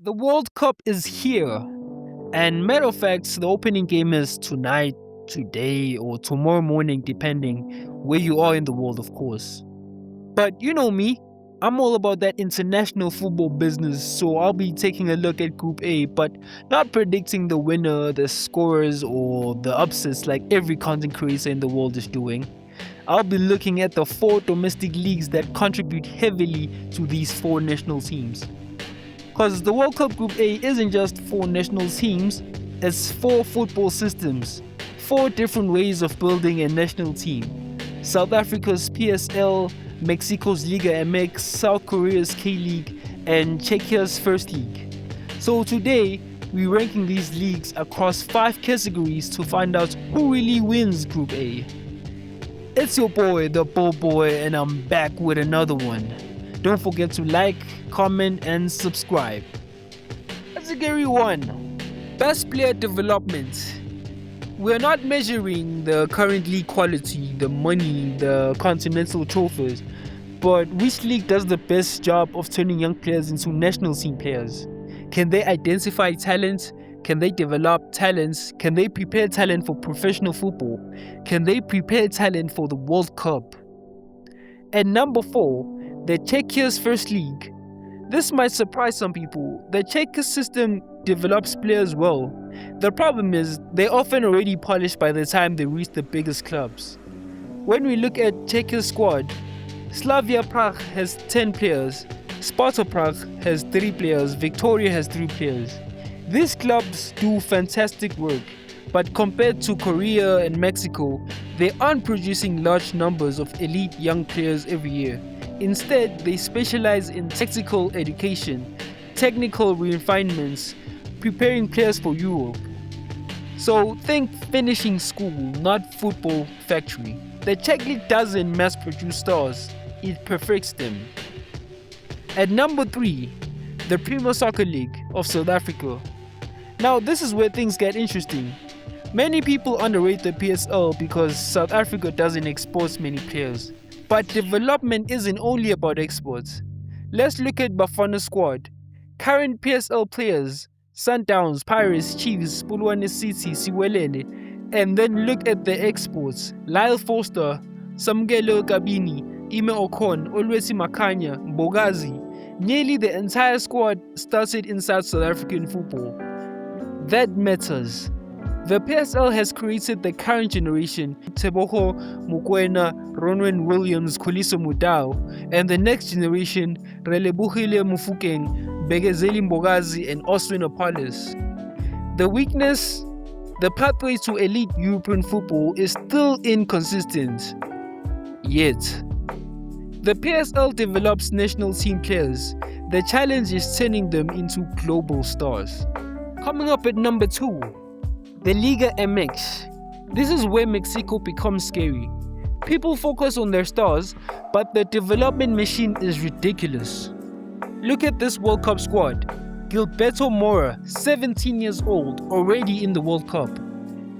The World Cup is here. And matter of fact, the opening game is tonight, today, or tomorrow morning, depending where you are in the world, of course. But you know me, I'm all about that international football business, so I'll be taking a look at Group A, but not predicting the winner, the scorers, or the upsets like every content creator in the world is doing. I'll be looking at the 4 domestic leagues that contribute heavily to these 4 national teams. Because the World Cup Group A isn't just 4 national teams, it's 4 football systems, 4 different ways of building a national team. South Africa's PSL, Mexico's Liga MX, South Korea's K-League, and Czechia's First League. So today, we're ranking these leagues across 5 categories to find out who really wins Group A. It's your boy, the Ball Boy, and I'm back with another one. Don't forget to like, comment, and subscribe. Category 1. Best Player Development. We're not measuring the current league quality, the money, the Continental trophies, but which league does the best job of turning young players into national team players? Can they identify talent? Can they develop talents? Can they prepare talent for professional football? Can they prepare talent for the World Cup? And number 4, the Czechia's First League. This might surprise some people. The Czechia system develops players well. The problem is, they're often already polished by the time they reach the biggest clubs. When we look at Czechia's squad, Slavia Prague has 10 players, Sparta Prague has 3 players, Victoria has 3 players. These clubs do fantastic work, but compared to Korea and Mexico, they aren't producing large numbers of elite young players every year. Instead, they specialize in tactical education, technical refinements, preparing players for Europe. So think finishing school, not football factory. The Czech League doesn't mass produce stars, it perfects them. At number 3, the Premier Soccer League of South Africa. Now this is where things get interesting. Many people underrate the PSL because South Africa doesn't export many players. But development isn't only about exports. Let's look at Bafana's squad. Current PSL players, Sundowns, Pirates, Chiefs, Bulwane City, Siwelele, and then look at the exports. Lyle Foster, Samgelo Kabini, Ime Okon, Olwesi Makanya, Mbogazi. Nearly the entire squad started inside South African football. That matters. The PSL has created the current generation, Teboho, Mokoena, Ronwen Williams, Khuliso Mudau, and the next generation, Relebohile Mufukeng, Begezeli Mbogazi, and Oswin Apolis. The weakness, the pathway to elite European football is still inconsistent. Yet, the PSL develops national team players. The challenge is turning them into global stars. Coming up at number 2, the Liga MX. This is where Mexico becomes scary. People focus on their stars, but the development machine is ridiculous. Look at this World Cup squad. Gilberto Mora, 17 years old, already in the World Cup.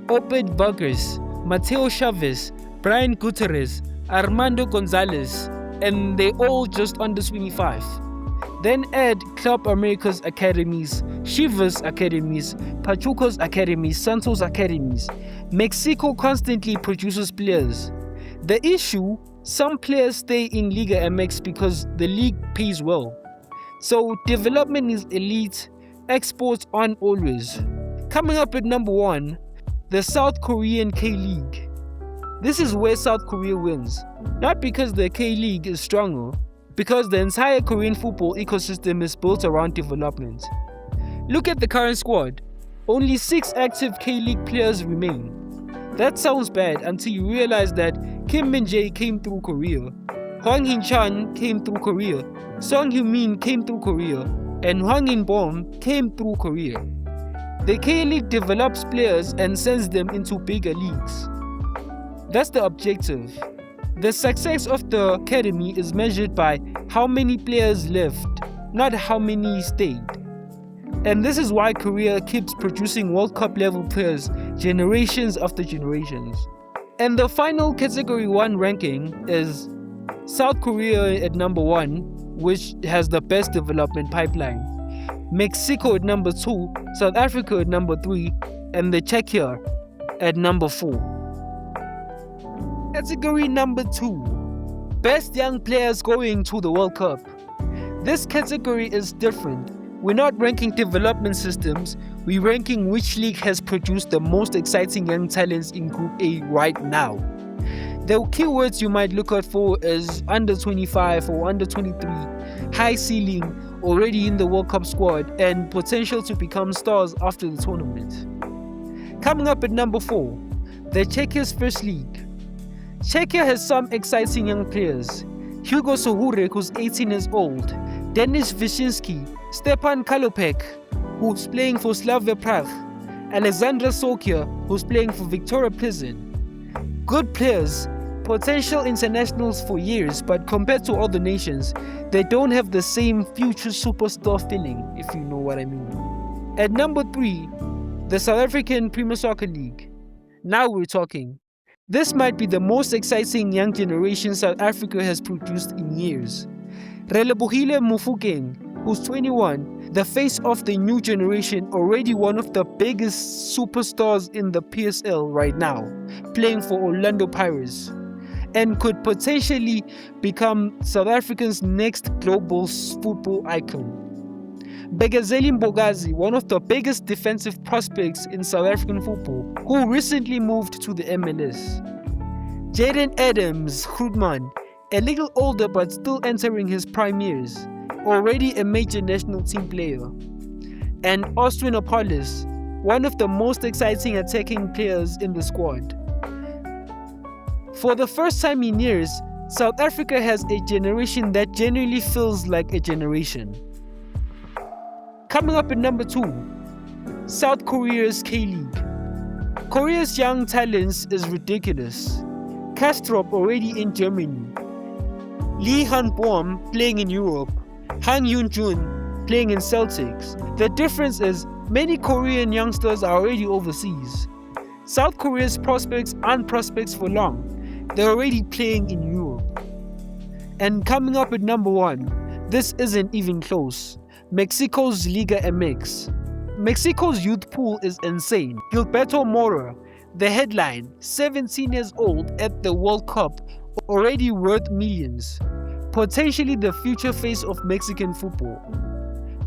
Obed Vargas, Mateo Chavez, Brian Gutierrez, Armando Gonzalez, and they all just under 25. Then add Club America's academies, Chivas academies, Pachuca's academies, Santos academies. Mexico constantly produces players. The issue, some players stay in Liga MX because the league pays well. So development is elite, exports aren't always. Coming up at number 1, the South Korean K-League. This is where South Korea wins. Not because the K-League is stronger, because the entire Korean football ecosystem is built around development. Look at the current squad. Only 6 active K-League players remain. That sounds bad until you realize that Kim Min-jae came through Korea, Hwang Hin-chan came through Korea, Song Heung-min came through Korea, and Hwang In-bom came through Korea. The K-League develops players and sends them into bigger leagues. That's the objective. The success of the academy is measured by how many players left, not how many stayed. And this is why Korea keeps producing World Cup level players generations after generations. And the final category 1 ranking is South Korea at number 1, which has the best development pipeline. Mexico at number 2, South Africa at number 3, and the Czechia at number 4. Category number 2, best young players going to the World Cup. This category is different. We're not ranking development systems, we're ranking which league has produced the most exciting young talents in Group A right now. The keywords you might look out for is under 25 or under 23, high ceiling, already in the World Cup squad, and potential to become stars after the tournament. Coming up at number 4, the Czechia's first league. Czechia has some exciting young players. Hugo Sohurek, who's 18 years old, Denis Wyszynski, Stepan Kalopek, who's playing for Slavia Prague, Alexandra Sokia, who's playing for Victoria Plzeň. Good players, potential internationals for years, but compared to other nations, they don't have the same future superstar feeling, if you know what I mean. At number 3, the South African Premier Soccer League. Now we're talking. This might be the most exciting young generation South Africa has produced in years. Relebohile Mofokeng, who's 21, the face of the new generation, already one of the biggest superstars in the PSL right now, playing for Orlando Pirates, and could potentially become South Africa's next global football icon. Begazeli Mbogazi, one of the biggest defensive prospects in South African football, who recently moved to the MLS. Jaden Adams Grootman, a little older but still entering his prime years, already a major national team player. And Austin Apollos, one of the most exciting attacking players in the squad. For the first time in years, South Africa has a generation that genuinely feels like a generation. Coming up at number 2, South Korea's K-League. Korea's young talents is ridiculous. Kastrup already in Germany, Lee Han-boom playing in Europe, Han Yoon-jun playing in Celtics. The difference is many Korean youngsters are already overseas. South Korea's prospects aren't prospects for long. They're already playing in Europe. And coming up at number 1, this isn't even close. Mexico's Liga MX. Mexico's youth pool is insane. Gilberto Mora, the headline, 17 years old at the World Cup, already worth millions. Potentially the future face of Mexican football.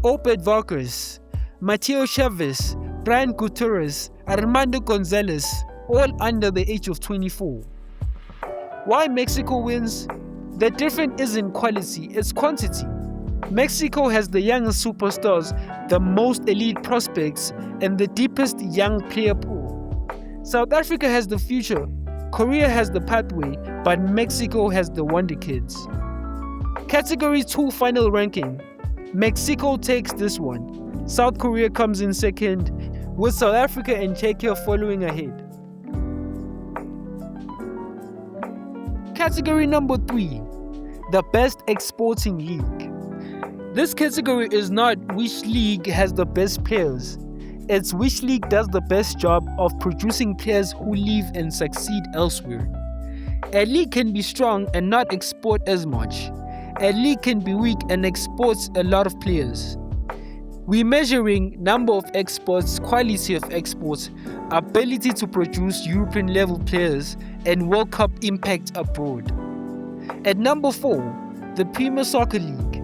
Obed Vargas, Mateo Chavez, Brian Gutierrez, Armando Gonzalez, all under the age of 24. Why Mexico wins? The difference isn't quality, it's quantity. Mexico has the youngest superstars, the most elite prospects, and the deepest young player pool. South Africa has the future, Korea has the pathway, but Mexico has the wonder kids. Category 2 final ranking. Mexico takes this one. South Korea comes in second, with South Africa and Czechia following ahead. Category number 3. The best exporting league. This category is not which league has the best players. It's which league does the best job of producing players who live and succeed elsewhere. A league can be strong and not export as much. A league can be weak and exports a lot of players. We're measuring number of exports, quality of exports, ability to produce European level players, and World Cup impact abroad. At number 4, the Premier Soccer League.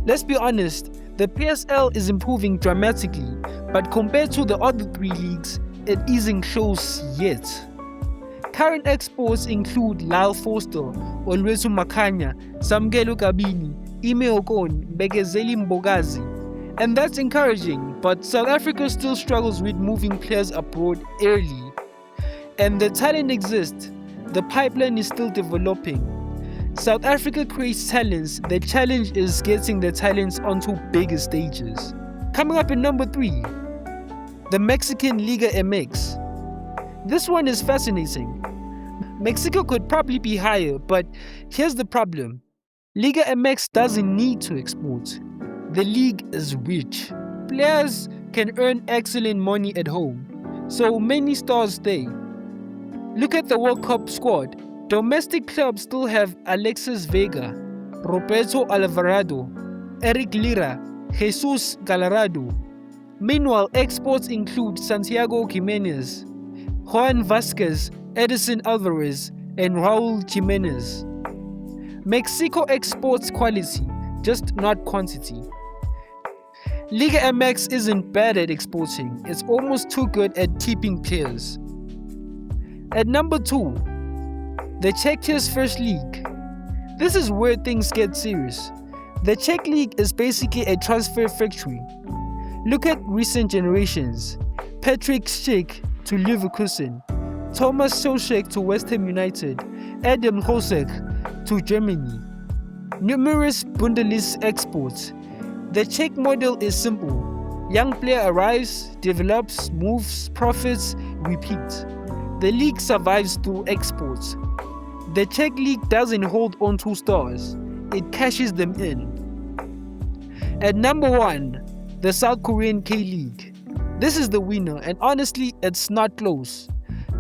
Let's be honest, the PSL is improving dramatically, but compared to the other 3 leagues, it isn't close yet. Current exports include Lyle Foster, Olwesu Makanya, Samkelo Kabini, Ime Okon, Begazeli Mbogazi. And that's encouraging, but South Africa still struggles with moving players abroad early. And the talent exists, the pipeline is still developing. South Africa creates talents, the challenge is getting the talents onto bigger stages. Coming up in number 3, the Mexican Liga MX. This one is fascinating. Mexico could probably be higher, but here's the problem. Liga MX doesn't need to export. The league is rich. Players can earn excellent money at home, so many stars stay. Look at the World Cup squad. Domestic clubs still have Alexis Vega, Roberto Alvarado, Eric Lira, Jesus Galarado. Meanwhile, exports include Santiago Jimenez, Juan Vasquez, Edison Alvarez, and Raul Jimenez. Mexico exports quality, just not quantity. Liga MX isn't bad at exporting, it's almost too good at keeping players. At number 2, the Czechia's first league. This is where things get serious. The Czech league is basically a transfer factory. Look at recent generations. Patrick Schick to Leverkusen, Thomas Soucek to West Ham United, Adam Hosek to Germany. Numerous Bundesliga exports. The Czech model is simple. Young player arrives, develops, moves, profits, repeats. The league survives through exports. The Czech league doesn't hold on to stars, it cashes them in. At number 1, the South Korean K-League. This is the winner, and honestly, it's not close.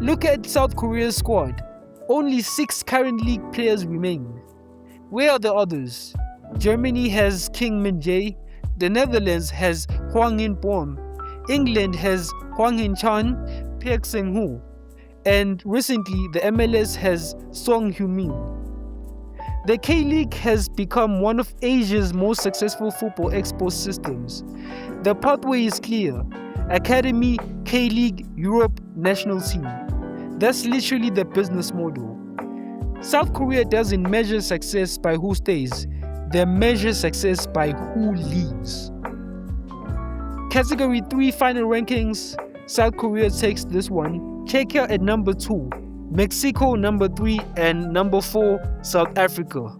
Look at South Korea's squad. Only 6 current league players remain. Where are the others? Germany has King Min-jae, the Netherlands has Hwang In-bom, England has Hwang In-chan, Park Sang-ho, and recently the MLS has Song Heung-min. The K-League has become one of Asia's most successful football export systems. The pathway is clear. Academy, K-League, Europe, national team. That's literally the business model. South Korea doesn't measure success by who stays, they measure success by who leaves. Category 3 final rankings. South Korea takes this one, Czechia at number 2, Mexico number 3, and number 4, South Africa.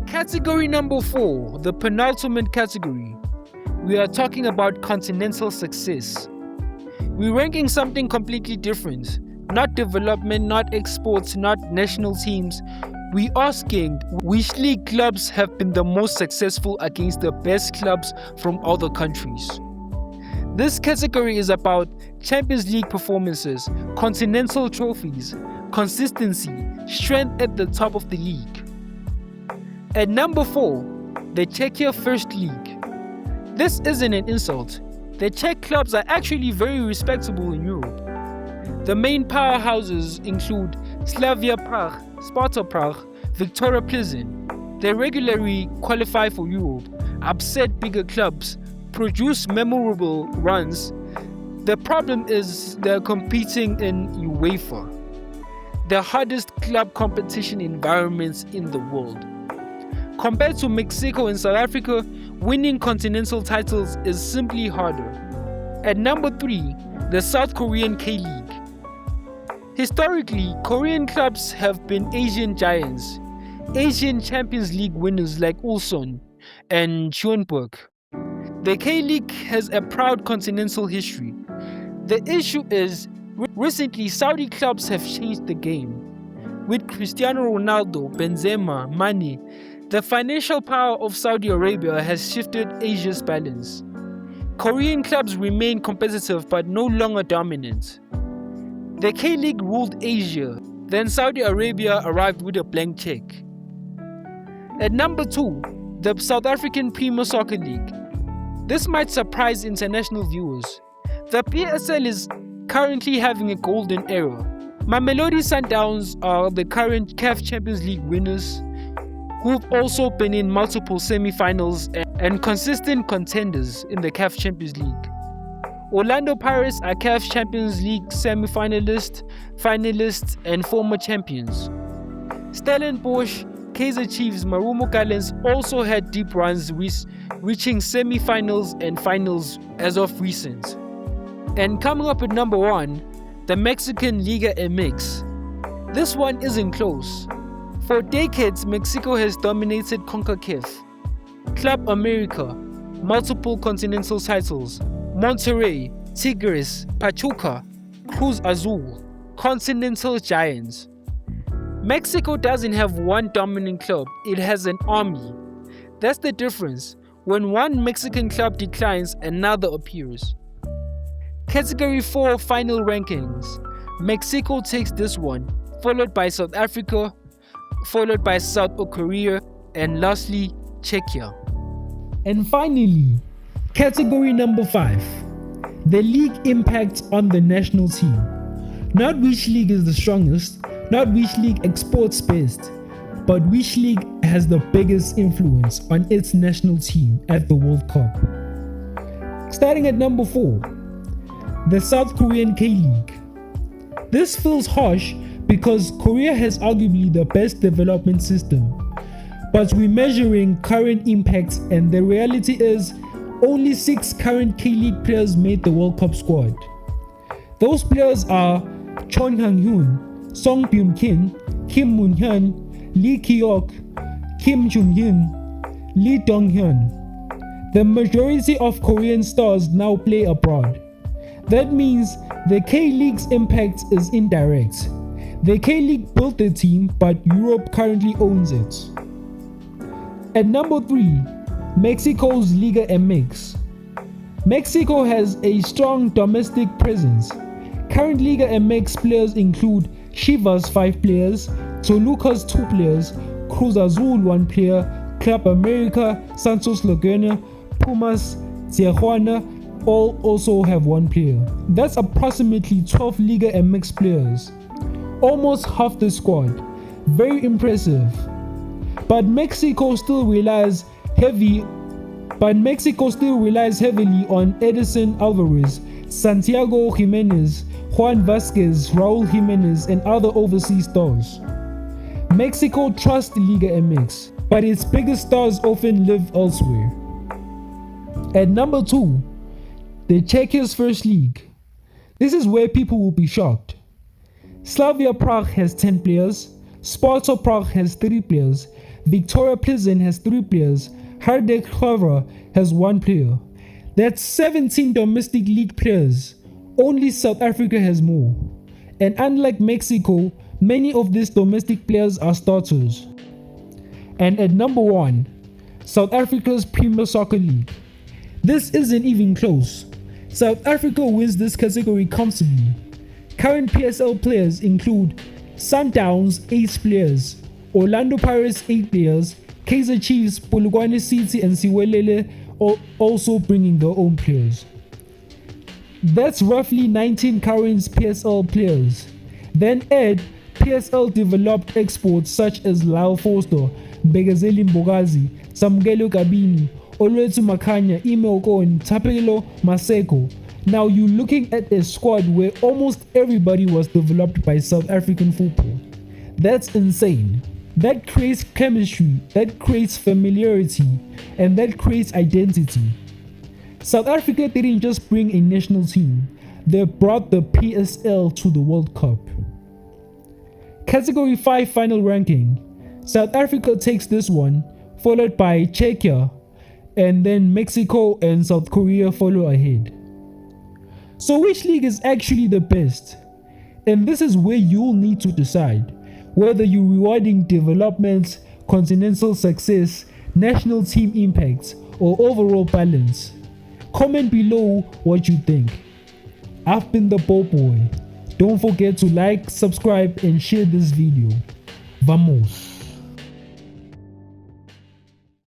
Category number 4, the penultimate category. We are talking about continental success. We're ranking something completely different. Not development, not exports, not national teams. We're asking which league clubs have been the most successful against the best clubs from other countries. This category is about Champions League performances, continental trophies, consistency, strength at the top of the league. At number 4, the Czechia First League. This isn't an insult. The Czech clubs are actually very respectable in Europe. The main powerhouses include Slavia Prague, Sparta Prague, Victoria Plzeň. They regularly qualify for Europe, upset bigger clubs, produce memorable runs. The problem is they're competing in UEFA, the hardest club competition environments in the world. Compared to Mexico and South Africa, winning continental titles is simply harder. At number 3, the South Korean K-League. Historically, Korean clubs have been Asian giants, Asian Champions League winners like Ulsan and Jeonbuk. The K-League has a proud continental history. The issue is, recently Saudi clubs have changed the game. With Cristiano Ronaldo, Benzema, Mane, the financial power of Saudi Arabia has shifted Asia's balance. Korean clubs remain competitive but no longer dominant. The K-League ruled Asia, then Saudi Arabia arrived with a blank check. At number 2, the South African Premier Soccer League. This might surprise international viewers. The PSL is currently having a golden era. Mamelodi Sundowns are the current CAF Champions League winners, who've also been in multiple semi-finals and consistent contenders in the CAF Champions League. Orlando Pirates are CAF Champions League semi-finalists, finalists, and former champions. Stellenbosch, Kaizer Chiefs, Marumo Gallants also had deep runs reaching semi-finals and finals as of recent. And coming up at number 1, the Mexican Liga MX. This one isn't close. For decades, Mexico has dominated CONCACAF, Club America, multiple continental titles, Monterrey, Tigres, Pachuca, Cruz Azul, continental giants. Mexico doesn't have one dominant club, it has an army. That's the difference. When one Mexican club declines, another appears. Category 4 final rankings. Mexico takes this one, followed by South Africa, followed by South Korea, and lastly, Czechia. And finally, category number 5, the league impact on the national team. Not which league is the strongest, not which league exports best, but which league has the biggest influence on its national team at the World Cup. Starting at number 4, the South Korean K-League. This feels harsh because Korea has arguably the best development system, but we're measuring current impacts, and the reality is only 6 current K-League players made the World Cup squad. Those players are Chon Hang-hyun, Song Byun-kin, Kim Moon-hyun, Lee Ki-ok, Kim Jun-hyun, Lee Dong-hyun. The majority of Korean stars now play abroad. That means the K-League's impact is indirect. The K-League built the team, but Europe currently owns it. At number 3, Mexico's Liga MX. Mexico has a strong domestic presence. Current Liga MX players include Chivas 5 players, Toluca's 2 players, Cruz Azul 1 player, Club America, Santos Laguna, Pumas, Tijuana all also have 1 player. That's approximately 12 Liga MX players. Almost half the squad. Very impressive. But Mexico still relies heavily on Edison Alvarez, Santiago Jimenez, Juan Vasquez, Raul Jimenez, and other overseas stars. Mexico trusts Liga MX, but its biggest stars often live elsewhere. At number 2, the Czechia's first league. This is where people will be shocked. Slavia Prague has 10 players, Sparta Prague has 3 players, Victoria Plzeň has 3 players, Hardek Havra has 1 player. That's 17 domestic league players. Only South Africa has more. And unlike Mexico, many of these domestic players are starters. And at number 1, South Africa's Premier Soccer League. This isn't even close. South Africa wins this category comfortably. Current PSL players include Sundowns 8 players, Orlando Pirates 8 players, Kaizer Chiefs, Polokwane City and Siwelele also bringing their own players. That's roughly 19 current PSL players. Then add PSL developed exports such as Lyle Forster, Begazeli Mbogazi, Samugelo Kabini, Olwethu Makanya, Ime Okon, Tapelo Maseko. Now you're looking at a squad where almost everybody was developed by South African football. That's insane. That creates chemistry, that creates familiarity, and that creates identity. South Africa didn't just bring a national team, they brought the PSL to the World Cup. Category 5 final ranking. South Africa takes this one, followed by Czechia, and then Mexico and South Korea follow ahead. So which league is actually the best? And this is where you'll need to decide whether you're rewarding development, continental success, national team impact, or overall balance. Comment below what you think. I've been the Ball Boy. Don't forget to like, subscribe, and share this video. Vamos!